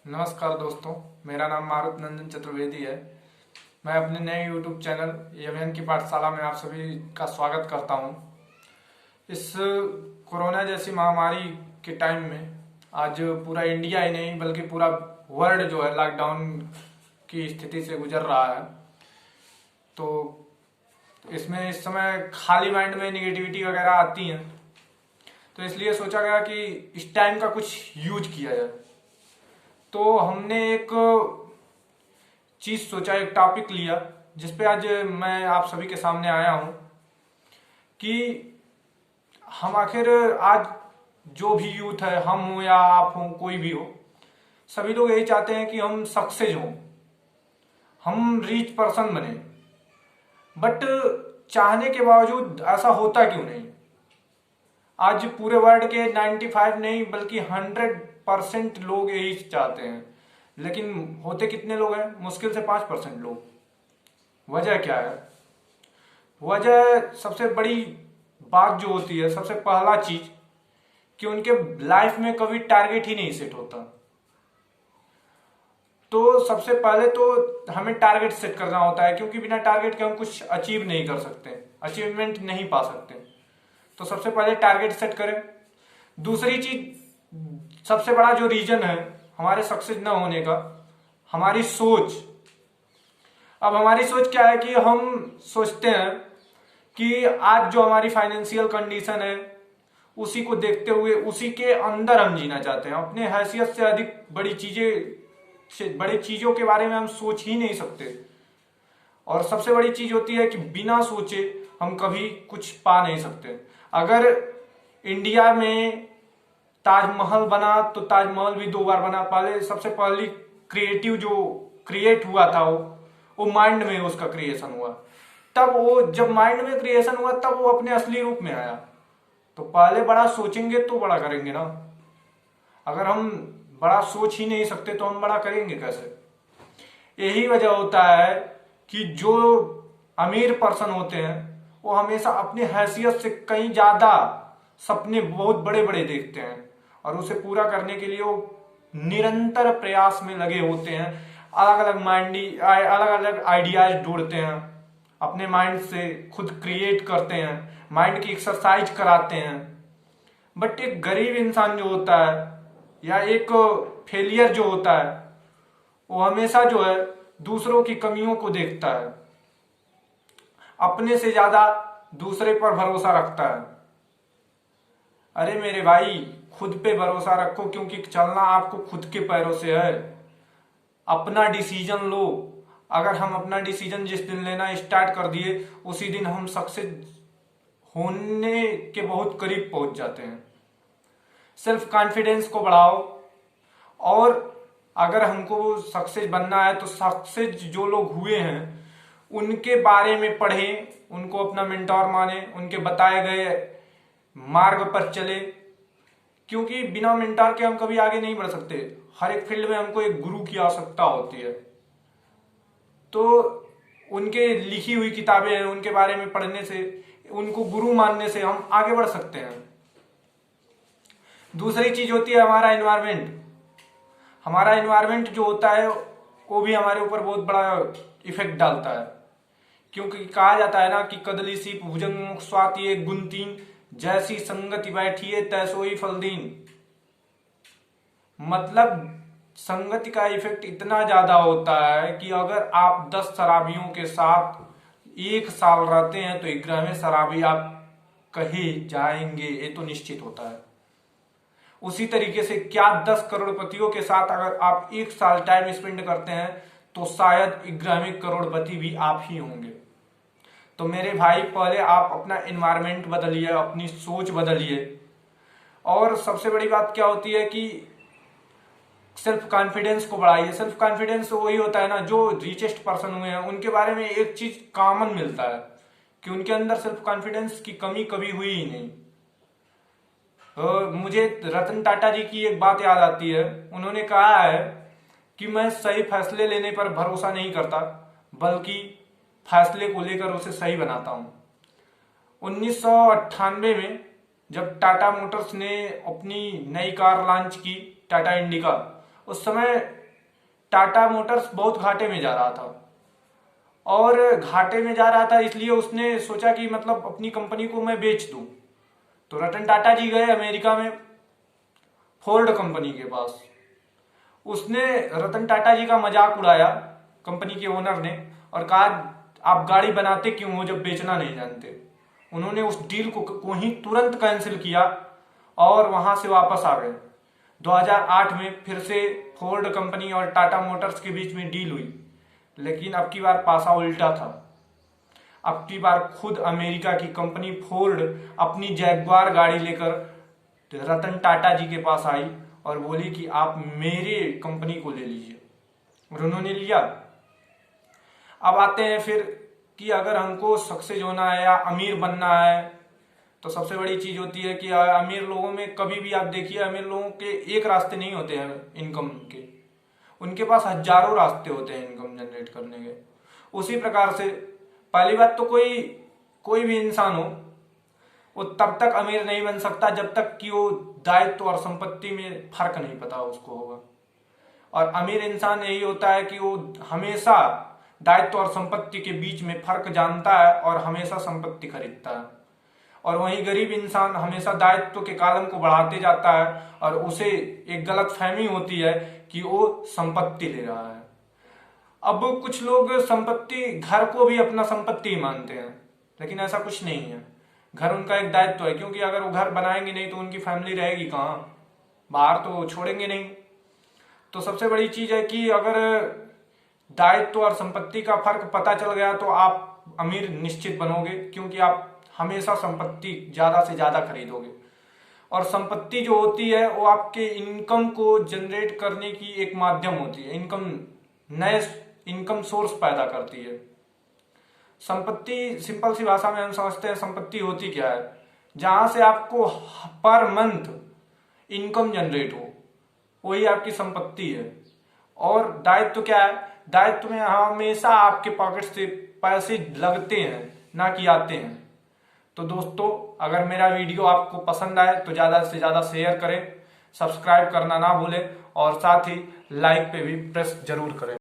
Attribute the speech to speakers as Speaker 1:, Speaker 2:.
Speaker 1: नमस्कार दोस्तों, मेरा नाम मारुत नंदन चतुर्वेदी है। मैं अपने नए YouTube चैनल यवन की पाठशाला में आप सभी का स्वागत करता हूं। इस कोरोना जैसी महामारी के टाइम में आज पूरा इंडिया ही नहीं बल्कि पूरा वर्ल्ड जो है लॉकडाउन की स्थिति से गुजर रहा है। तो इसमें इस समय खाली माइंड में निगेटिविटी वगैरह आती है, तो इसलिए सोचा गया कि इस टाइम का कुछ यूज किया जाए। तो हमने एक चीज सोचा, एक टॉपिक लिया जिसपे आज मैं आप सभी के सामने आया हूं कि हम आखिर आज जो भी यूथ है, हम हो या आप हो, कोई भी हो, सभी लोग यही चाहते हैं कि हम सक्सेस हों, हम रिच पर्सन बने। बट चाहने के बावजूद ऐसा होता क्यों नहीं? आज पूरे वर्ल्ड के 95 नहीं बल्कि 100% लोग यही चाहते हैं, लेकिन होते कितने लोग हैं? मुश्किल से 5% लोग। वजह क्या है? वजह सबसे बड़ी बात जो होती है, सबसे पहला चीज कि उनके लाइफ में कभी टारगेट ही नहीं सेट होता। तो सबसे पहले तो हमें टारगेट सेट करना होता है, क्योंकि बिना टारगेट के हम कुछ अचीव नहीं कर सकते, अचीवमेंट नहीं पा सकते। तो सबसे पहले टारगेट सेट करें। दूसरी चीज, सबसे बड़ा जो रीजन है हमारे सक्सेस न होने का, हमारी सोच। अब हमारी सोच क्या है कि हम सोचते हैं कि आज जो हमारी फाइनेंशियल कंडीशन है उसी को देखते हुए उसी के अंदर हम जीना चाहते हैं। अपने हैसियत से अधिक बड़ी चीजों के बारे में हम सोच ही नहीं सकते। और सबसे बड़ी चीज होती है कि बिना सोचे हम कभी कुछ पा नहीं सकते। अगर इंडिया में ताजमहल बना तो ताजमहल भी 2 बार बना। पहले सबसे पहली क्रिएटिव जो क्रिएट हुआ था वो माइंड में उसका क्रिएशन हुआ। तब वो जब माइंड में क्रिएशन हुआ तब वो अपने असली रूप में आया। तो पहले बड़ा सोचेंगे तो बड़ा करेंगे ना। अगर हम बड़ा सोच ही नहीं सकते तो हम बड़ा करेंगे कैसे? यही वजह होता है कि जो अमीर पर्सन होते हैं वो हमेशा अपनी हैसियत से कहीं ज्यादा सपने बहुत बड़े बड़े देखते हैं और उसे पूरा करने के लिए वो निरंतर प्रयास में लगे होते हैं। अलग अलग आइडियाज ढूंढते हैं, अपने माइंड से खुद क्रिएट करते हैं, माइंड की एक्सरसाइज कराते हैं। बट एक गरीब इंसान जो होता है या एक फेलियर जो होता है वो हमेशा जो है दूसरों की कमियों को देखता है, अपने से ज्यादा दूसरे पर भरोसा रखता है। अरे मेरे भाई, खुद पे भरोसा रखो, क्योंकि चलना आपको खुद के पैरों से है। अपना डिसीजन लो। अगर हम अपना डिसीजन जिस दिन लेना स्टार्ट कर दिए उसी दिन हम सक्सेस होने के बहुत करीब पहुंच जाते हैं। सेल्फ कॉन्फिडेंस को बढ़ाओ। और अगर हमको सक्सेस बनना है तो सक्सेस जो लोग हुए हैं उनके बारे में पढ़ें, उनको अपना मेंटोर माने, उनके बताए गए मार्ग पर चले। क्योंकि बिना मेंटोर के हम कभी आगे नहीं बढ़ सकते। हर एक फील्ड में हमको एक गुरु की आवश्यकता होती है। तो उनके लिखी हुई किताबें हैं, उनके बारे में पढ़ने से, उनको गुरु मानने से हम आगे बढ़ सकते हैं। दूसरी चीज होती है हमारा एनवायरमेंट। हमारा एनवायरमेंट जो होता है वो भी हमारे ऊपर बहुत बड़ा इफेक्ट डालता है। क्योंकि कहा जाता है ना कि कदली सी भुजंग स्वाति गुंतीन, जैसी संगति बैठिए तैसोई फलदीन। मतलब संगति का इफेक्ट इतना ज्यादा होता है कि अगर आप 10 शराबियों के साथ 1 साल रहते हैं तो 11वें शराबी आप कहे जाएंगे, ये तो निश्चित होता है। उसी तरीके से क्या 10 करोड़पतियों के साथ अगर आप 1 साल टाइम स्पेंड करते हैं तो शायद 11वें करोड़पति भी आप ही होंगे। तो मेरे भाई, पहले आप अपना एनवायरमेंट बदलिए, अपनी सोच बदलिए। और सबसे बड़ी बात क्या होती है कि सेल्फ कॉन्फिडेंस को बढ़ाइए। सेल्फ कॉन्फिडेंस वही होता है ना, जो रिचेस्ट पर्सन हुए हैं उनके बारे में एक चीज कॉमन मिलता है कि उनके अंदर सेल्फ कॉन्फिडेंस की कमी कभी हुई ही नहीं। मुझे रतन टाटा जी की एक बात याद आती है। उन्होंने कहा है कि मैं सही फैसले लेने पर भरोसा नहीं करता बल्कि फैसले को लेकर उसे सही बनाता हूं। 1998 में जब टाटा मोटर्स ने अपनी नई कार लॉन्च की, टाटा इंडिका, उस समय टाटा मोटर्स बहुत घाटे में जा रहा था, और घाटे में जा रहा था इसलिए उसने सोचा कि मतलब अपनी कंपनी को मैं बेच दूं। तो रतन टाटा जी गए अमेरिका में फोर्ड कंपनी के पास। उसने रतन टाटा जी का मजाक उड़ाया कंपनी के ओनर ने, और कहा आप गाड़ी बनाते क्यों हो जब बेचना नहीं जानते। उन्होंने उस डील को ही तुरंत कैंसिल किया और वहां से वापस आ गए। 2008 में फिर से फोर्ड कंपनी और टाटा मोटर्स के बीच में डील हुई, लेकिन अब की बार पासा उल्टा था। अब की बार खुद अमेरिका की कंपनी फोर्ड अपनी जैगवार गाड़ी लेकर रतन टाटा जी के पास आई और बोली कि आप मेरे कंपनी को ले लीजिए, और उन्होंने लिया। अब आते हैं फिर कि अगर हमको सक्सेस होना है या अमीर बनना है, तो सबसे बड़ी चीज होती है कि अमीर लोगों में कभी भी आप देखिए, अमीर लोगों के एक रास्ते नहीं होते हैं इनकम के, उनके पास हजारों रास्ते होते हैं इनकम जनरेट करने के। उसी प्रकार से पहली बात तो कोई भी इंसान हो, वो तब तक अमीर नहीं बन सकता जब तक कि वो दायित्व और संपत्ति में फर्क नहीं पता उसको होगा। और अमीर इंसान यही होता है कि वो हमेशा दायित्व और संपत्ति के बीच में फर्क जानता है और हमेशा संपत्ति खरीदता है। और वहीं गरीब इंसान हमेशा दायित्व के कॉलम को बढ़ाते जाता है और उसे एक गलत फहमी होती है कि वो संपत्ति ले रहा है। अब कुछ लोग संपत्ति, घर को भी अपना संपत्ति मानते हैं, लेकिन ऐसा कुछ नहीं है। घर उनका एक दायित्व है, क्योंकि अगर वो घर बनाएंगे नहीं तो उनकी फैमिली रहेगी कहाँ, बाहर तो छोड़ेंगे नहीं। तो सबसे बड़ी चीज है कि अगर दायित्व और संपत्ति का फर्क पता चल गया तो आप अमीर निश्चित बनोगे, क्योंकि आप हमेशा संपत्ति ज्यादा से ज्यादा खरीदोगे। और संपत्ति जो होती है वो आपके इनकम को जनरेट करने की एक माध्यम होती है, नए इनकम सोर्स पैदा करती है। संपत्ति, सिंपल सी भाषा में हम समझते हैं संपत्ति होती क्या है, जहां से आपको पर मंथ इनकम जनरेट हो, वही आपकी संपत्ति है। और दायित्व क्या है, दायित्व में हमेशा आपके पॉकेट से पैसे लगते हैं, ना कि आते हैं। तो दोस्तों, अगर मेरा वीडियो आपको पसंद आए तो ज्यादा से ज्यादा शेयर करें, सब्सक्राइब करना ना भूलें, और साथ ही लाइक पे भी प्रेस जरूर करें।